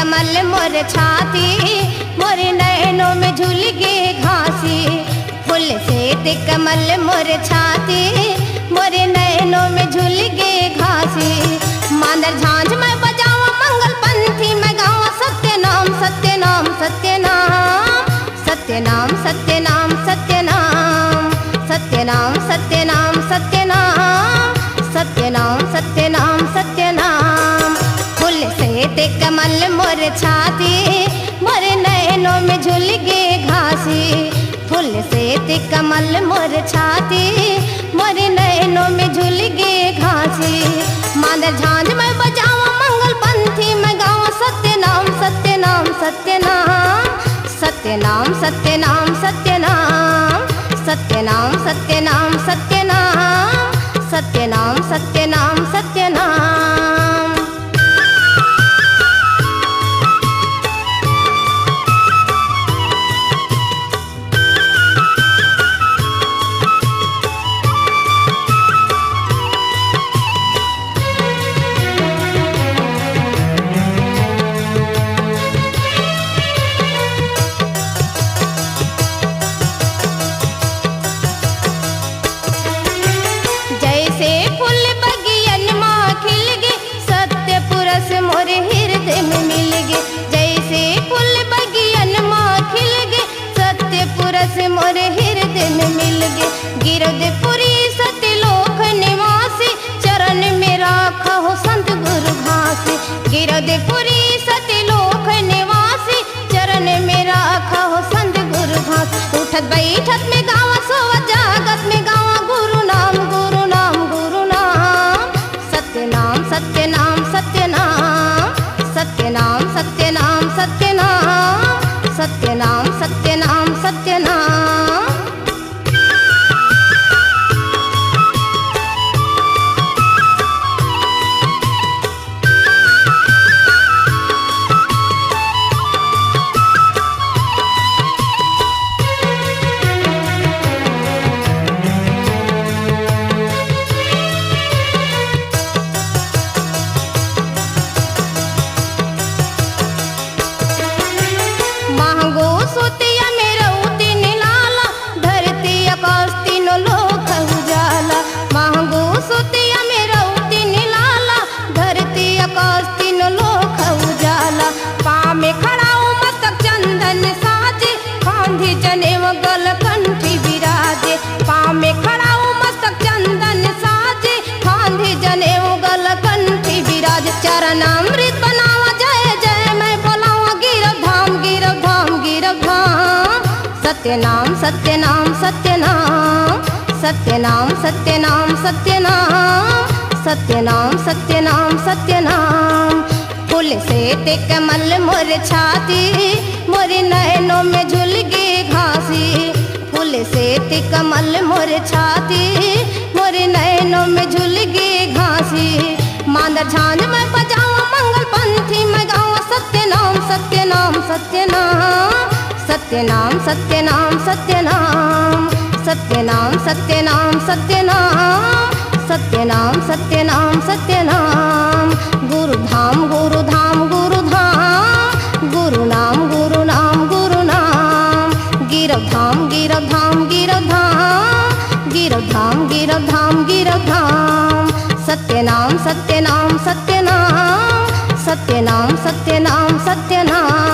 कमल मोर छाती, मोरे नैनों में झूल गे घासी। फूल से कमल मोर छाती, मोरे नैनों में झूल गे घासी। मांदर झांझ मैं बजावा मंगल पंथी, मैं गावा सत्य नाम सत्य नाम सत्य नाम सत्य नाम सत्य नाम सत्य नाम सत्य नाम सत्य नाम सत्य नाम सत्य नाम सत्य नाम सत्य नाम। फूल से कमल मोर छाती, मोरे नैनों में झूल गे घासी। फूल से कमल मोर छाती, मोरे नैनों में झूल गे घासी। मांदर झांझ मैं बजावा मंगल पंथी, मैं गावा सत्य नाम सत्य नाम सत्य नाम सत्य नाम सत्य नाम सत्य नाम सत्य नाम सत्य नाम सत्य नाम सत्य नाम सत्य नाम सत्य नाम। मोरे हृदय में मिल गे गिरधपुरी सत्यलोक निवासी, चरण में राखा हो संत गुरु घासी। गिरधपुरी सत्यलोक निवासी, चरण में राखा हो संत गुरु घासी। उठत बैठत में गावा सोवत जागत में गावा गुरु नाम गुरु नाम गुरु नाम। सत्य नाम सत्य नाम सत्य नाम सत्य नाम सत्य नाम सत्य नाम सत्य नाम सत्य नाम सत्य नाम। महंगो सुतिया में रउती निलाला, धरती आकाश तीनों लोक उजाला। महंगो सुतिया में रउती निलाला, धरती आकाश तीनों लोक उजाला। पाँव में खड़ाऊ मस्तक चंदन साजे, फांदी जनेऊ गल कंठी विराजे। पाँव में खड़ाऊ मस्तक चंदन साजे, फांदी जनेऊ गल कंठी विराजे। चरणामृत बनावा जय जय मैं बोलावा गिरव धाम गिरव धाम गिरव धाम। सत्य नाम सत्य नाम सत्य नाम सत्य नाम सत्य नाम सत्य नाम सत्य नाम सत्य नाम सत्य नाम। फूल से कमल मोर छाती, मोरे नैनों में झूल गे घासी। फूल से कमल मोर छाती, मोरे नैनों में झूल गे घासी। मांदर झांझ मैं बजावा मंगल पंथी, मैं गावा सत्य नाम सत्य नाम सत्य नाम सत्य नाम सत्य नाम सत्य नाम सत्य नाम सत्य नाम सत्य नाम सत्य नाम सत्य नाम सत्य नाम। गुरु धाम गुरु धाम गुरु धाम, गुरु नाम गुरु नाम गुरु नाम। गिरव धाम गिरव धाम गिरव धाम, गिरव धाम गिरव धाम गिरव धाम। सत्य नाम सत्य नाम सत्य नाम सत्य नाम सत्य नाम सत्य नाम।